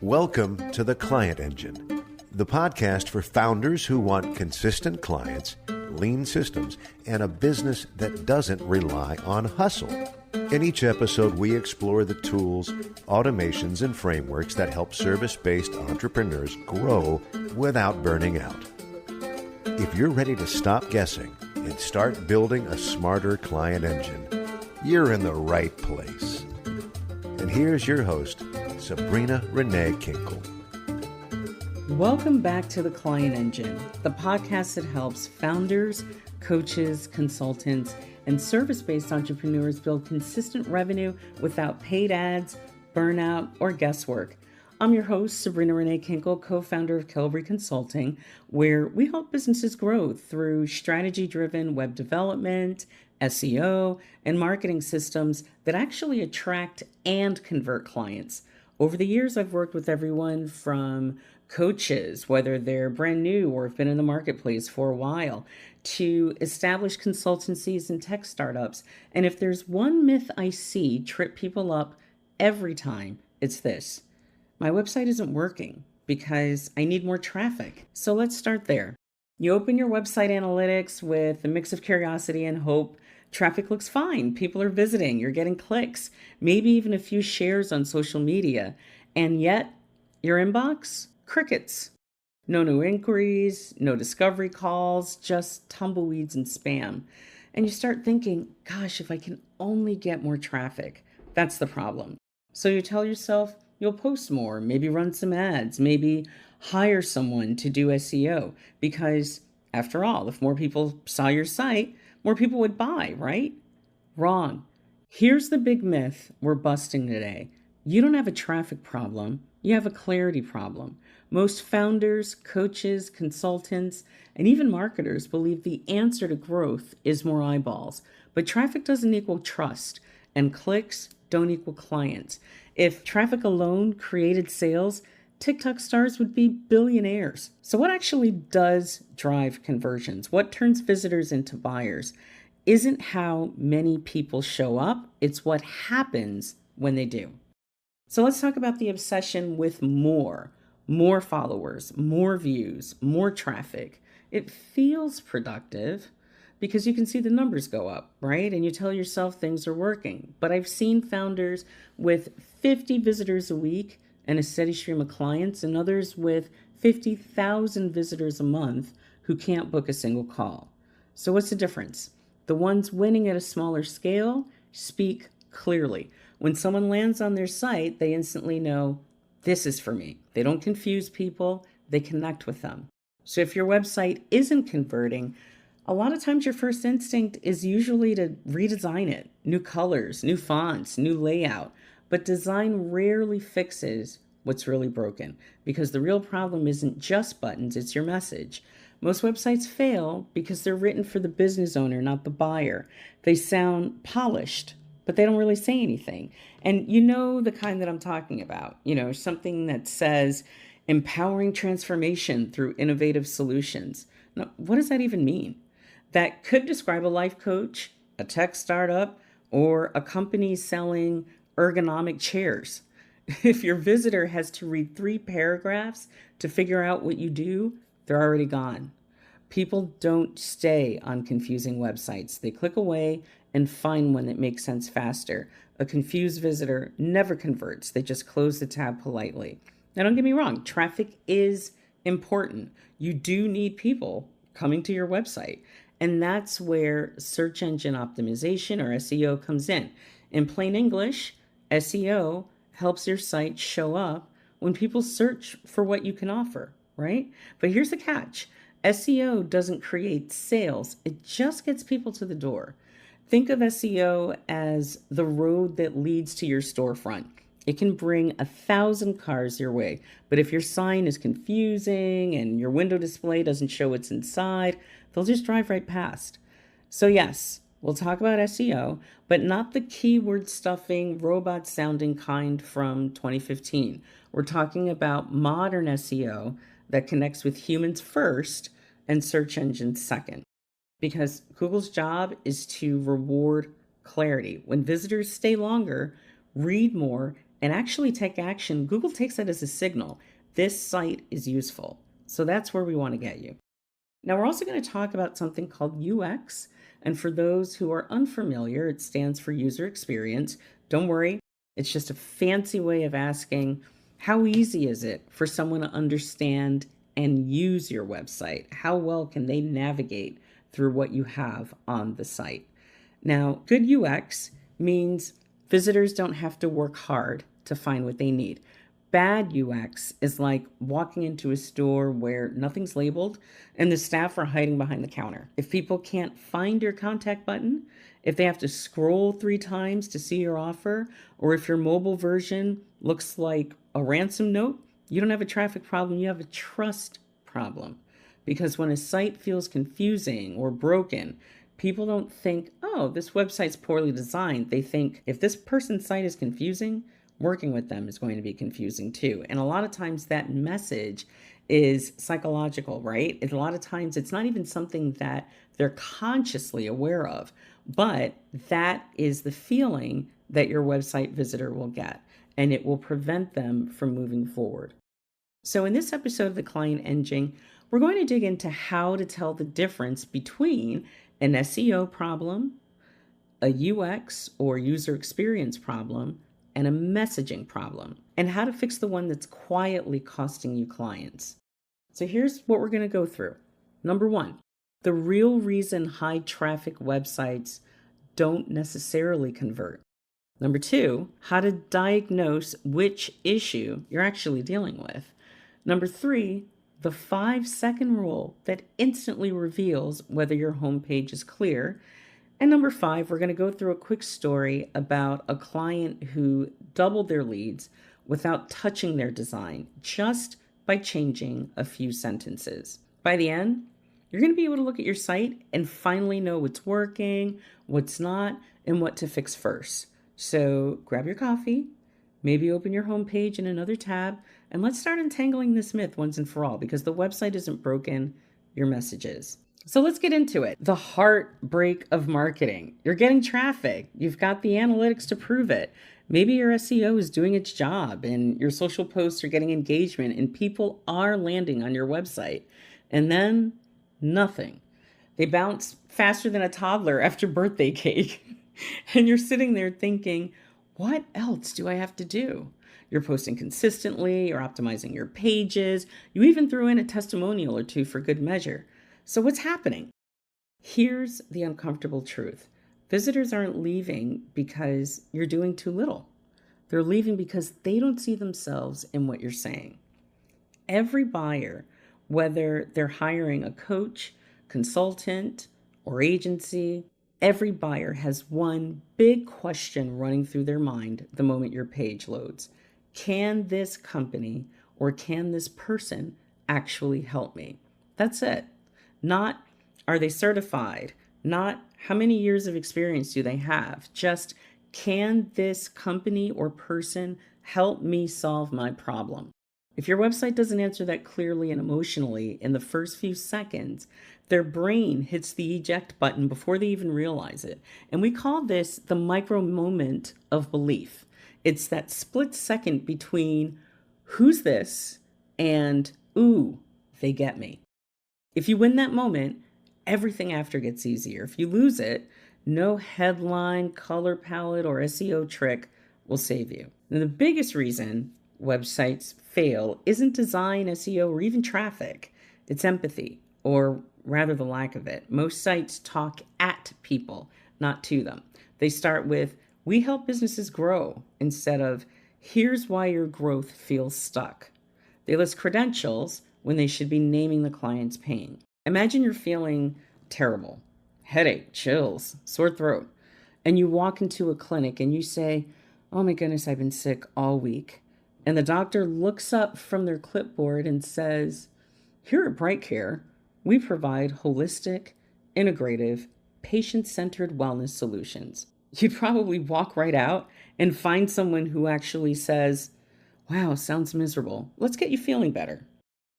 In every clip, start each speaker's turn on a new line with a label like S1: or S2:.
S1: Welcome to The Client Engine, the podcast for founders who want consistent clients, lean systems, and a business that doesn't rely on hustle. In each episode, we explore the tools, automations, and frameworks that help service-based entrepreneurs grow without burning out. If you're ready to stop guessing and start building a smarter client engine, you're in the right place. And here's your host, Sabrina Renee Kinkle.
S2: Welcome back to The Client Engine, the podcast that helps founders, coaches, consultants, and service-based entrepreneurs build consistent revenue without paid ads, burnout, or guesswork. I'm your host, Sabrina Renee Kinkle, co-founder of Calvary Consulting, where we help businesses grow through strategy-driven web development, SEO, and marketing systems that actually attract and convert clients. Over the years, I've worked with everyone from coaches, whether they're brand new or have been in the marketplace for a while, to established consultancies and tech startups. And if there's one myth I see trip people up every time, it's this: my website isn't working because I need more traffic. So let's start there. You open your website analytics with a mix of curiosity and hope. Traffic looks fine. People are visiting. You're getting clicks, maybe even a few shares on social media. And yet, your inbox? Crickets. No new inquiries, no discovery calls, just tumbleweeds and spam. And you start thinking, gosh, if I can only get more traffic. That's the problem. So you tell yourself you'll post more, maybe run some ads, maybe hire someone to do SEO. Because after all, if more people saw your site, more people would buy, right? Wrong. Here's the big myth we're busting today. You don't have a traffic problem. You have a clarity problem. Most founders, coaches, consultants, and even marketers believe the answer to growth is more eyeballs. But traffic doesn't equal trust, and clicks don't equal clients. If traffic alone created sales, TikTok stars would be billionaires. So what actually does drive conversions? What turns visitors into buyers? Isn't how many people show up, it's what happens when they do. So let's talk about the obsession with more followers, more views, more traffic. It feels productive because you can see the numbers go up, right? And you tell yourself things are working. But I've seen founders with 50 visitors a week and a steady stream of clients, and others with 50,000 visitors a month who can't book a single call. So what's the difference? The ones winning at a smaller scale speak clearly. When someone lands on their site, they instantly know, this is for me. They don't confuse people, they connect with them. So if your website isn't converting, a lot of times your first instinct is usually to redesign it. New colors, new fonts, new layout. But design rarely fixes what's really broken, because the real problem isn't just buttons, it's your message. Most websites fail because they're written for the business owner, not the buyer. They sound polished, but they don't really say anything. And you know the kind that I'm talking about, something that says empowering transformation through innovative solutions. Now, what does that even mean? That could describe a life coach, a tech startup, or a company selling ergonomic chairs. If your visitor has to read 3 paragraphs to figure out what you do, they're already gone. People don't stay on confusing websites. They click away and find one that makes sense faster. A confused visitor never converts. They just close the tab politely. Now, don't get me wrong. Traffic is important. You do need people coming to your website. And that's where search engine optimization, or SEO, comes in. In plain English, SEO helps your site show up when people search for what you can offer, right? But here's the catch. SEO doesn't create sales. It just gets people to the door. Think of SEO as the road that leads to your storefront. It can bring 1,000 cars your way, but if your sign is confusing and your window display doesn't show what's inside, they'll just drive right past. So yes, we'll talk about SEO, but not the keyword stuffing, robot sounding kind from 2015. We're talking about modern SEO that connects with humans first and search engines second. Because Google's job is to reward clarity. When visitors stay longer, read more, and actually take action, Google takes that as a signal. This site is useful. So that's where we want to get you. Now, we're also going to talk about something called UX. And for those who are unfamiliar, it stands for user experience. Don't worry, it's just a fancy way of asking, how easy is it for someone to understand and use your website? How well can they navigate through what you have on the site? Now, good UX means visitors don't have to work hard to find what they need. Bad UX is like walking into a store where nothing's labeled and the staff are hiding behind the counter. If people can't find your contact button, if they have to scroll 3 times to see your offer, or if your mobile version looks like a ransom note, you don't have a traffic problem, you have a trust problem. Because when a site feels confusing or broken, people don't think, oh, this website's poorly designed. They think, if this person's site is confusing, working with them is going to be confusing too. And a lot of times that message is psychological, right? A lot of times it's not even something that they're consciously aware of, but that is the feeling that your website visitor will get, and it will prevent them from moving forward. So in this episode of the Client Engine, we're going to dig into how to tell the difference between an SEO problem, a UX or user experience problem, and a messaging problem, and how to fix the one that's quietly costing you clients. So here's what we're going to go through. Number 1, the real reason high traffic websites don't necessarily convert. Number 2, how to diagnose which issue you're actually dealing with. Number 3, the 5-second rule that instantly reveals whether your homepage is clear. And number 5, we're going to go through a quick story about a client who doubled their leads without touching their design, just by changing a few sentences. By the end, you're going to be able to look at your site and finally know what's working, what's not, and what to fix first. So grab your coffee, maybe open your homepage in another tab, and let's start untangling this myth once and for all, because the website isn't broken, your message is. So let's get into it. The heartbreak of marketing. You're getting traffic. You've got the analytics to prove it. Maybe your SEO is doing its job and your social posts are getting engagement and people are landing on your website. And then nothing. They bounce faster than a toddler after birthday cake. And you're sitting there thinking, what else do I have to do? You're posting consistently, you're optimizing your pages. You even threw in a testimonial or 2 for good measure. So what's happening? Here's the uncomfortable truth. Visitors aren't leaving because you're doing too little. They're leaving because they don't see themselves in what you're saying. Every buyer, whether they're hiring a coach, consultant, or agency, every buyer has one big question running through their mind the moment your page loads. Can this company or can this person actually help me? That's it. Not, are they certified? Not, how many years of experience do they have? Just, can this company or person help me solve my problem? If your website doesn't answer that clearly and emotionally in the first few seconds, their brain hits the eject button before they even realize it. And we call this the micro moment of belief. It's that split second between who's this and, ooh, they get me. If you win that moment, everything after gets easier. If you lose it, no headline, color palette, or SEO trick will save you. And the biggest reason websites fail isn't design, SEO, or even traffic. It's empathy, or rather the lack of it. Most sites talk at people, not to them. They start with, we help businesses grow, instead of, here's why your growth feels stuck. They list credentials when they should be naming the client's pain. Imagine you're feeling terrible, headache, chills, sore throat, and you walk into a clinic and you say, oh my goodness, I've been sick all week. And the doctor looks up from their clipboard and says, here at Bright Care, we provide holistic, integrative, patient-centered wellness solutions. You'd probably walk right out and find someone who actually says, wow, sounds miserable. Let's get you feeling better.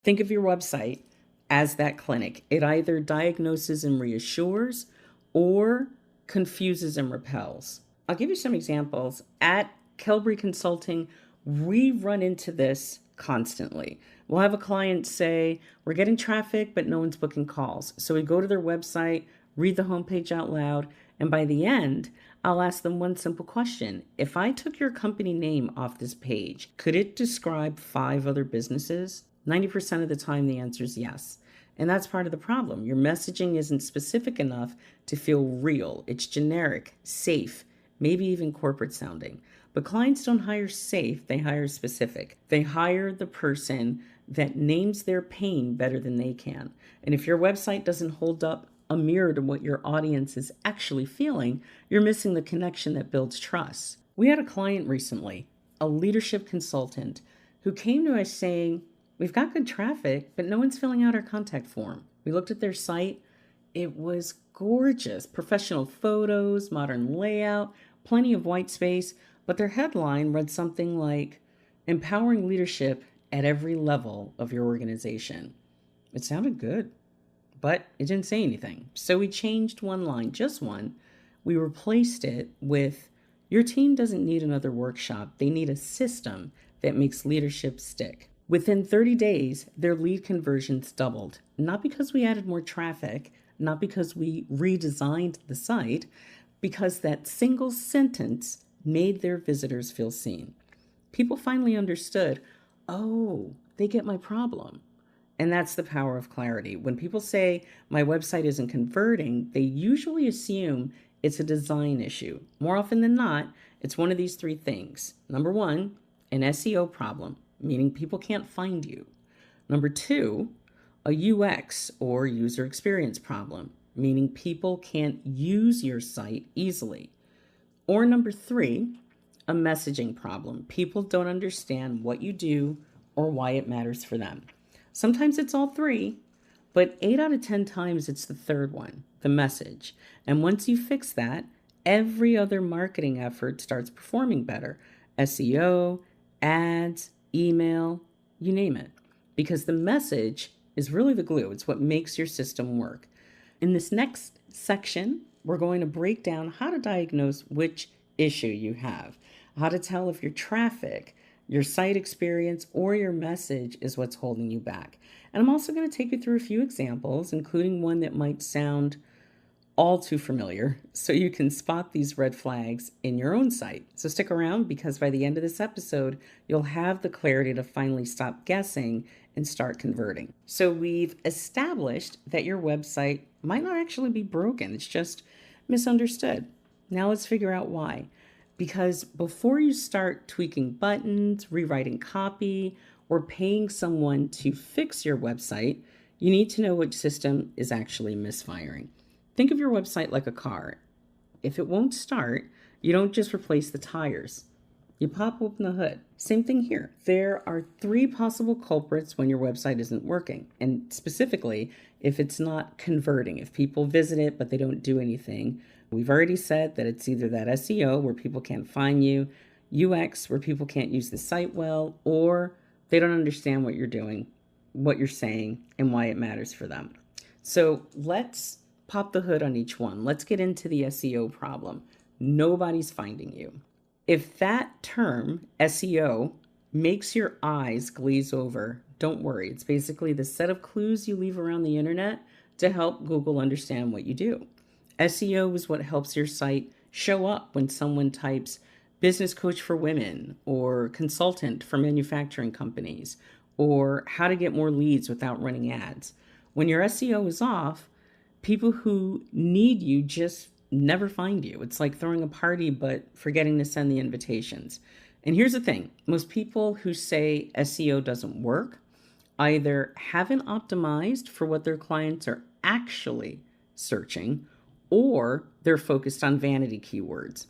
S2: Think of your website as that clinic. It either diagnoses and reassures or confuses and repels. I'll give you some examples. At Kelbry Consulting, we run into this constantly. We'll have a client say, we're getting traffic, but no one's booking calls. So we go to their website, read the homepage out loud, and by the end, I'll ask them one simple question. If I took your company name off this page, could it describe 5 other businesses? 90% of the time, the answer is yes. And that's part of the problem. Your messaging isn't specific enough to feel real. It's generic, safe, maybe even corporate sounding. But clients don't hire safe, they hire specific. They hire the person that names their pain better than they can. And if your website doesn't hold up a mirror to what your audience is actually feeling, you're missing the connection that builds trust. We had a client recently, a leadership consultant, who came to us saying, we've got good traffic, but no one's filling out our contact form. We looked at their site. It was gorgeous. Professional photos, modern layout, plenty of white space, but their headline read something like, empowering leadership at every level of your organization. It sounded good, but it didn't say anything. So we changed one line, just one. We replaced it with, your team doesn't need another workshop. They need a system that makes leadership stick. Within 30 days, their lead conversions doubled, not because we added more traffic, not because we redesigned the site, because that single sentence made their visitors feel seen. People finally understood, oh, they get my problem. And that's the power of clarity. When people say my website isn't converting, they usually assume it's a design issue. More often than not, it's one of these 3 things. Number 1, an SEO problem, meaning people can't find you. Number 2, a UX or user experience problem, meaning people can't use your site easily. Or number 3, a messaging problem. People don't understand what you do or why it matters for them. Sometimes it's all 3, but 8 out of 10 times it's the 3rd one, the message. And once you fix that, every other marketing effort starts performing better. SEO, ads, email, you name it. Because the message is really the glue. It's what makes your system work. In this next section, we're going to break down how to diagnose which issue you have, how to tell if your traffic, your site experience, or your message is what's holding you back. And I'm also going to take you through a few examples, including one that might sound all too familiar, so you can spot these red flags in your own site. So stick around, because by the end of this episode, you'll have the clarity to finally stop guessing and start converting. So we've established that your website might not actually be broken. It's just misunderstood. Now let's figure out why. Because before you start tweaking buttons, rewriting copy, or paying someone to fix your website, you need to know which system is actually misfiring. Think of your website like a car. If it won't start, you don't just replace the tires. You pop open the hood. Same thing here. There are 3 possible culprits when your website isn't working. And specifically, if it's not converting, if people visit it but they don't do anything. We've already said that it's either that SEO where people can't find you, UX where people can't use the site well, or they don't understand what you're doing, what you're saying, and why it matters for them. So let's pop the hood on each one. Let's get into the SEO problem. Nobody's finding you. If that term, SEO, makes your eyes glaze over, don't worry. It's basically the set of clues you leave around the internet to help Google understand what you do. SEO is what helps your site show up when someone types business coach for women, or consultant for manufacturing companies, or how to get more leads without running ads. When your SEO is off, people who need you just never find you. It's like throwing a party but forgetting to send the invitations. And here's the thing. Most people who say SEO doesn't work either haven't optimized for what their clients are actually searching, or they're focused on vanity keywords.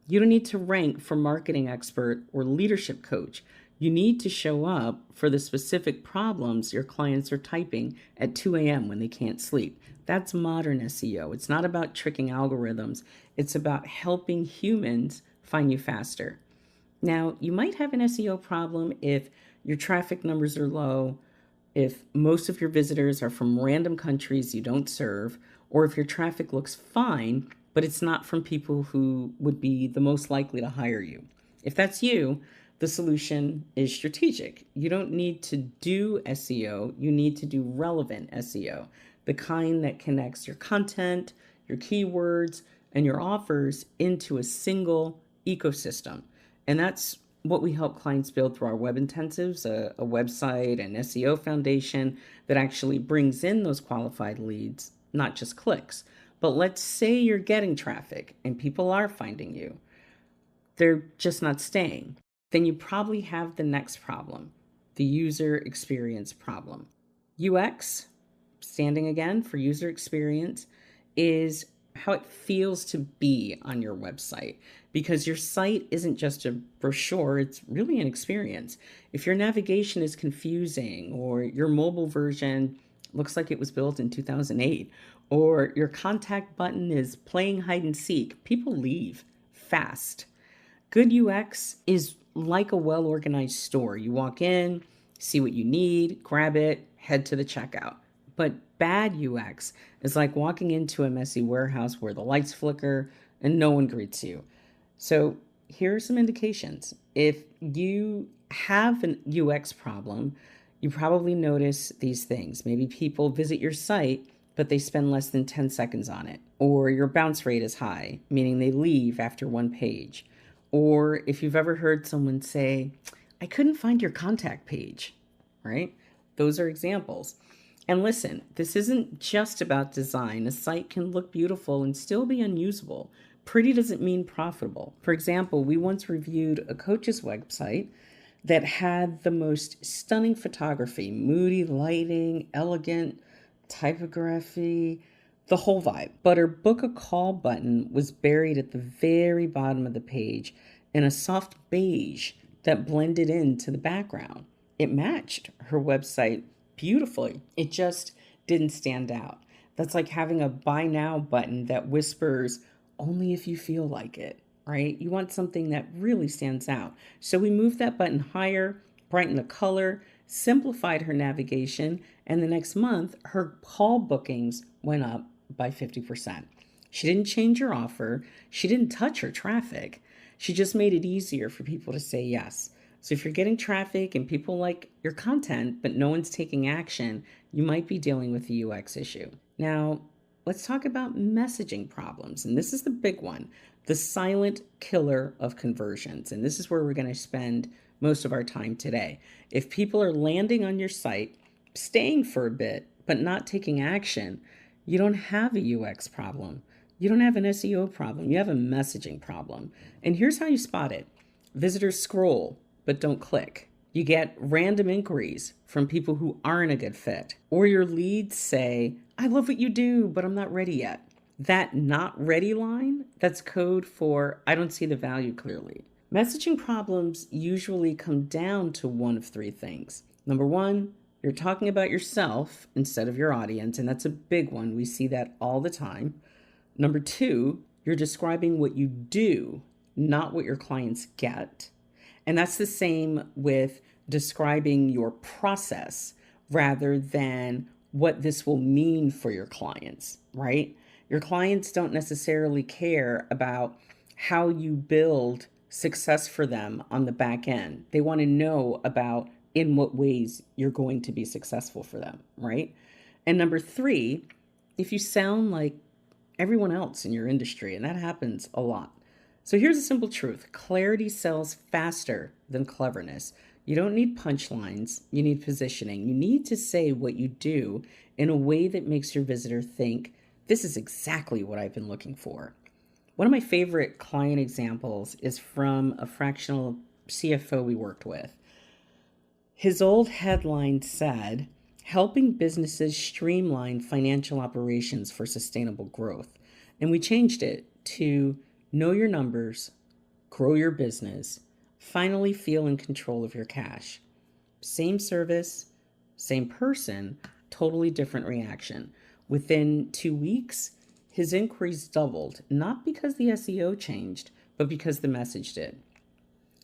S2: You don't need to rank for marketing expert or leadership coach. You need to show up for the specific problems your clients are typing at 2 a.m. when they can't sleep. That's modern SEO. It's not about tricking algorithms. It's about helping humans find you faster. Now, you might have an SEO problem if your traffic numbers are low, if most of your visitors are from random countries you don't serve, or if your traffic looks fine, but it's not from people who would be the most likely to hire you. If that's you, the solution is strategic. You don't need to do SEO, you need to do relevant SEO, the kind that connects your content, your keywords, and your offers into a single ecosystem. And that's what we help clients build through our web intensives, a website and SEO foundation that actually brings in those qualified leads, not just clicks. But let's say you're getting traffic and people are finding you. They're just not staying. Then you probably have the next problem, the user experience problem. UX, standing again for user experience, is how it feels to be on your website, because your site isn't just a brochure, it's really an experience. If your navigation is confusing, or your mobile version looks like it was built in 2008, or your contact button is playing hide and seek, people leave fast. Good UX is like a well-organized store. You walk in, see what you need, grab it, head to the checkout. But bad UX is like walking into a messy warehouse where the lights flicker and no one greets you. So here are some indications. If you have an UX problem, you probably notice these things. Maybe people visit your site, but they spend less than 10 seconds on it. Or your bounce rate is high, meaning they leave after one page. Or if you've ever heard someone say, I couldn't find your contact page, right? Those are examples. And listen, this isn't just about design. A site can look beautiful and still be unusable. Pretty doesn't mean profitable. For example, we once reviewed a coach's website that had the most stunning photography, moody lighting, elegant typography, the whole vibe. But her book a call button was buried at the very bottom of the page in a soft beige that blended into the background. It matched her website beautifully. It just didn't stand out. That's like having a buy now button that whispers only if you feel like it, right? You want something that really stands out. So we moved that button higher, brightened the color, simplified her navigation, and the next month her call bookings went up by 50%. She didn't change her offer. She didn't touch her traffic. She just made it easier for people to say yes. So if you're getting traffic and people like your content, but no one's taking action, you might be dealing with a UX issue. Now, let's talk about messaging problems. And this is the big one, the silent killer of conversions. And this is where we're going to spend most of our time today. If people are landing on your site, staying for a bit, but not taking action, you don't have a UX problem. You don't have an SEO problem. You have a messaging problem. And here's how you spot it. Visitors scroll, but don't click. You get random inquiries from people who aren't a good fit. Or your leads say, I love what you do, but I'm not ready yet. That not ready line, that's code for I don't see the value clearly. Messaging problems usually come down to one of three things. Number one, you're talking about yourself instead of your audience, and that's a big one. We see that all the time. Number two, you're describing what you do, not what your clients get. And that's the same with describing your process rather than what this will mean for your clients, right? Your clients don't necessarily care about how you build success for them on the back end. They want to know about in what ways you're going to be successful for them, right? And number three, if you sound like everyone else in your industry, and that happens a lot. So here's a simple truth. Clarity sells faster than cleverness. You don't need punchlines. You need positioning. You need to say what you do in a way that makes your visitor think, this is exactly what I've been looking for. One of my favorite client examples is from a fractional CFO we worked with. His old headline said, helping businesses streamline financial operations for sustainable growth. And we changed it to know your numbers, grow your business, finally feel in control of your cash. Same service, same person, totally different reaction. Within 2 weeks, his inquiries doubled, not because the SEO changed, but because the message did.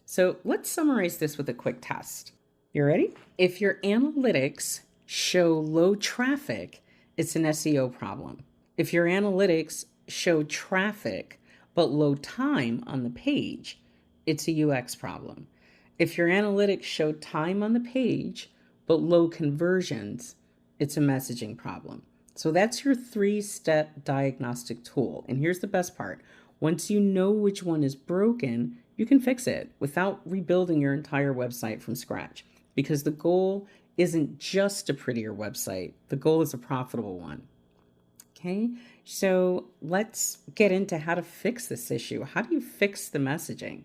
S2: So let's summarize this with a quick test. You ready? If your analytics show low traffic, it's an SEO problem. If your analytics show traffic but low time on the page, it's a UX problem. If your analytics show time on the page but low conversions, it's a messaging problem. So that's your 3-step diagnostic tool. And here's the best part. Once you know which one is broken, you can fix it without rebuilding your entire website from scratch, because the goal isn't just a prettier website. The goal is a profitable one. Okay, so let's get into how to fix this issue. How do you fix the messaging?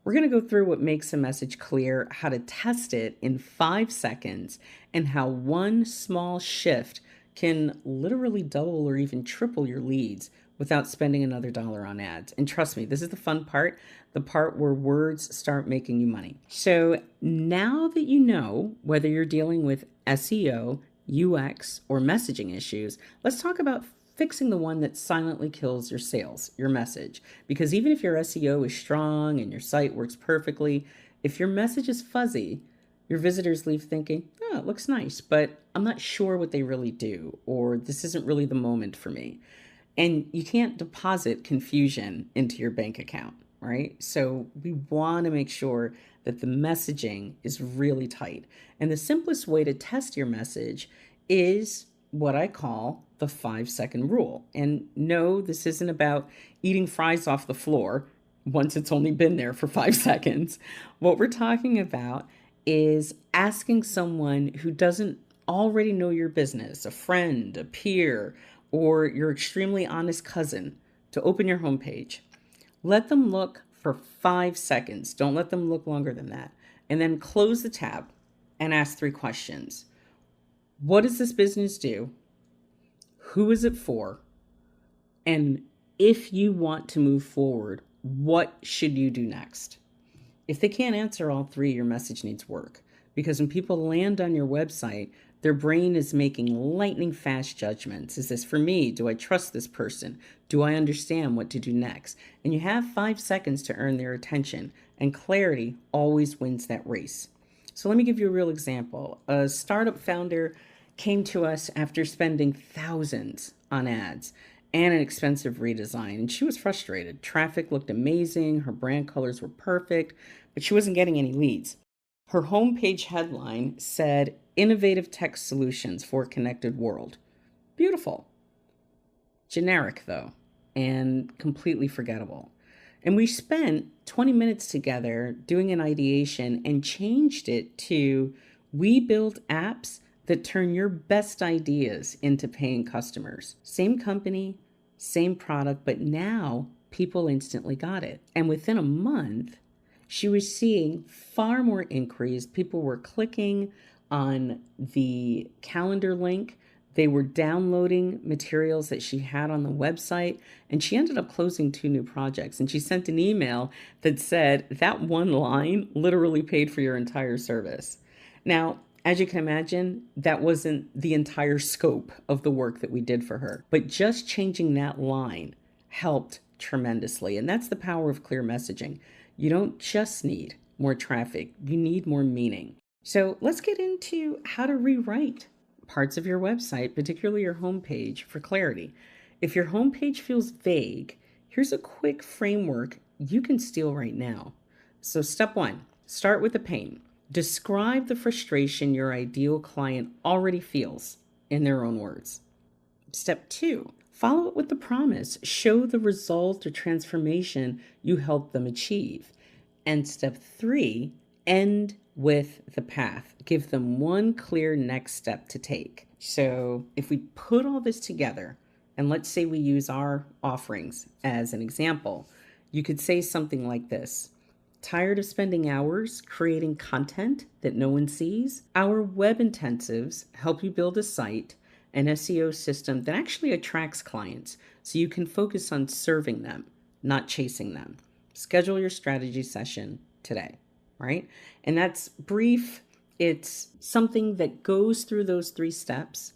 S2: We're going to go through what makes a message clear, how to test it in 5 seconds, and how one small shift can literally double or even triple your leads without spending another dollar on ads. And trust me, this is the fun part, the part where words start making you money. So now that you know whether you're dealing with SEO, UX, or messaging issues, let's talk about fixing the one that silently kills your sales, your message. Because even if your SEO is strong and your site works perfectly, if your message is fuzzy, your visitors leave thinking, oh, it looks nice, but I'm not sure what they really do, or this isn't really the moment for me. And you can't deposit confusion into your bank account, right? So we want to make sure that the messaging is really tight. And the simplest way to test your message is what I call the 5-second rule. And no, this isn't about eating fries off the floor once it's only been there for 5 seconds. What we're talking about is asking someone who doesn't already know your business, a friend, a peer, or your extremely honest cousin, to open your homepage. Let them look for 5 seconds. Don't let them look longer than that. And then close the tab and ask 3 questions. What does this business do? Who is it for? And if you want to move forward, what should you do next? If they can't answer all 3, your message needs work. Because when people land on your website, their brain is making lightning fast judgments. Is this for me? Do I trust this person? Do I understand what to do next? And you have 5 seconds to earn their attention, and clarity always wins that race. So let me give you a real example. A startup founder came to us after spending thousands on ads and an expensive redesign, and she was frustrated. Traffic looked amazing, her brand colors were perfect, but she wasn't getting any leads. Her homepage headline said, "Innovative Tech Solutions for a Connected World." Beautiful. Generic, though, and completely forgettable. And we spent 20 minutes together doing an ideation and changed it to, "We build apps that turn your best ideas into paying customers." Same company, same product, but now people instantly got it. And within a month, she was seeing far more inquiries. People were clicking on the calendar link. They were downloading materials that she had on the website, and she ended up closing 2 new projects. And she sent an email that said, that one line literally paid for your entire service. Now, as you can imagine, that wasn't the entire scope of the work that we did for her, but just changing that line helped tremendously. And that's the power of clear messaging. You don't just need more traffic, you need more meaning. So let's get into how to rewrite parts of your website, particularly your homepage, for clarity. If your homepage feels vague, here's a quick framework you can steal right now. So step 1, start with the pain. Describe the frustration your ideal client already feels in their own words. Step 2, follow it with the promise. Show the result or transformation you help them achieve. And step 3, end with the path. Give them one clear next step to take. So if we put all this together, and let's say we use our offerings as an example, you could say something like this: tired of spending hours creating content that no one sees? Our web intensives help you build a site, an SEO system that actually attracts clients, so you can focus on serving them, not chasing them. Schedule your strategy session today, right? And that's brief. It's something that goes through those 3 steps.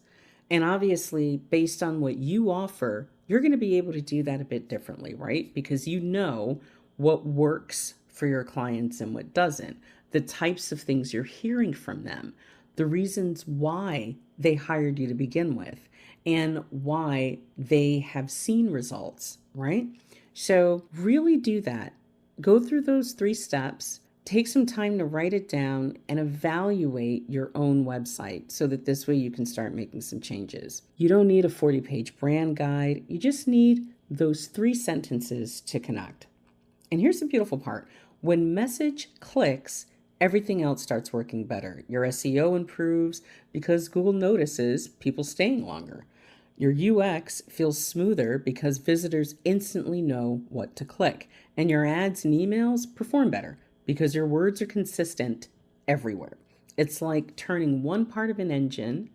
S2: And obviously, based on what you offer, you're going to be able to do that a bit differently, right? Because you know what works for your clients and what doesn't, the types of things you're hearing from them, the reasons why they hired you to begin with, and why they have seen results, right? So really do that Go through those 3 steps, take some time to write it down, and evaluate your own website so that this way you can start making some changes. You don't need a 40-page brand guide. You just need those 3 sentences to connect. And here's the beautiful part. When message clicks, everything else starts working better. Your SEO improves because Google notices people staying longer. Your UX feels smoother because visitors instantly know what to click. And your ads and emails perform better because your words are consistent everywhere. It's like turning one part of an engine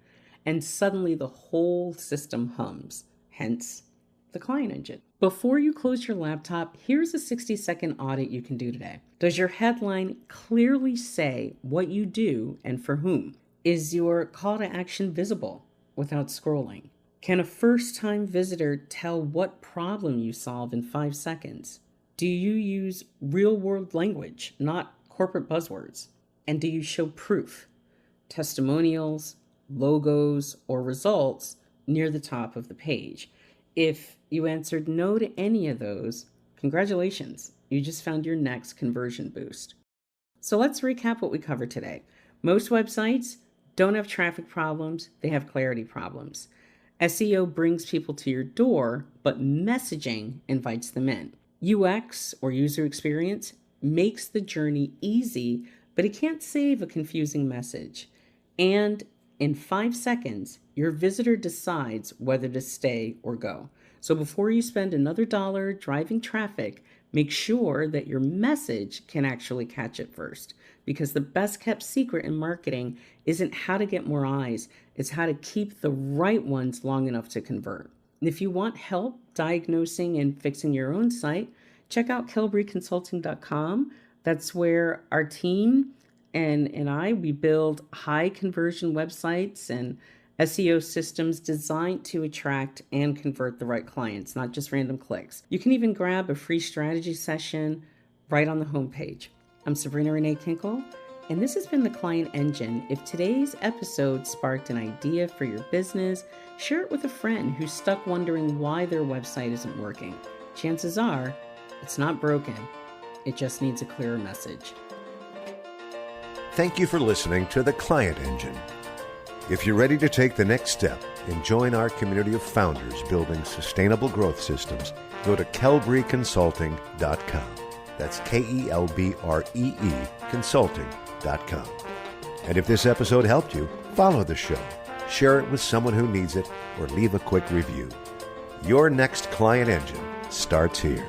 S2: and suddenly the whole system hums, hence the client engine. Before you close your laptop, here's a 60-second audit you can do today. Does your headline clearly say what you do and for whom? Is your call to action visible without scrolling? Can a first-time visitor tell what problem you solve in 5 seconds? Do you use real-world language, not corporate buzzwords? And do you show proof, testimonials, logos, or results near the top of the page? If you answered no to any of those, congratulations, you just found your next conversion boost. So let's recap what we covered today. Most websites don't have traffic problems, they have clarity problems. SEO brings people to your door, but messaging invites them in. UX, or user experience, makes the journey easy, but it can't save a confusing message. And in 5 seconds, your visitor decides whether to stay or go. So before you spend another dollar driving traffic, make sure that your message can actually catch it first. Because the best kept secret in marketing isn't how to get more eyes, it's how to keep the right ones long enough to convert. And if you want help diagnosing and fixing your own site, check out kelbreconsulting.com. That's where our team and we build high conversion websites and SEO systems designed to attract and convert the right clients, not just random clicks. You can even grab a free strategy session right on the homepage. I'm Sabrina Renee Kinkle, and this has been the Client Engine. If today's episode sparked an idea for your business, share it with a friend who's stuck wondering why their website isn't working. Chances are, it's not broken. It just needs a clearer message.
S1: Thank you for listening to The Client Engine. If you're ready to take the next step and join our community of founders building sustainable growth systems, go to kelbreconsulting.com. That's KELBREE consulting.com. And if this episode helped you, follow the show, share it with someone who needs it, or leave a quick review. Your next Client Engine starts here.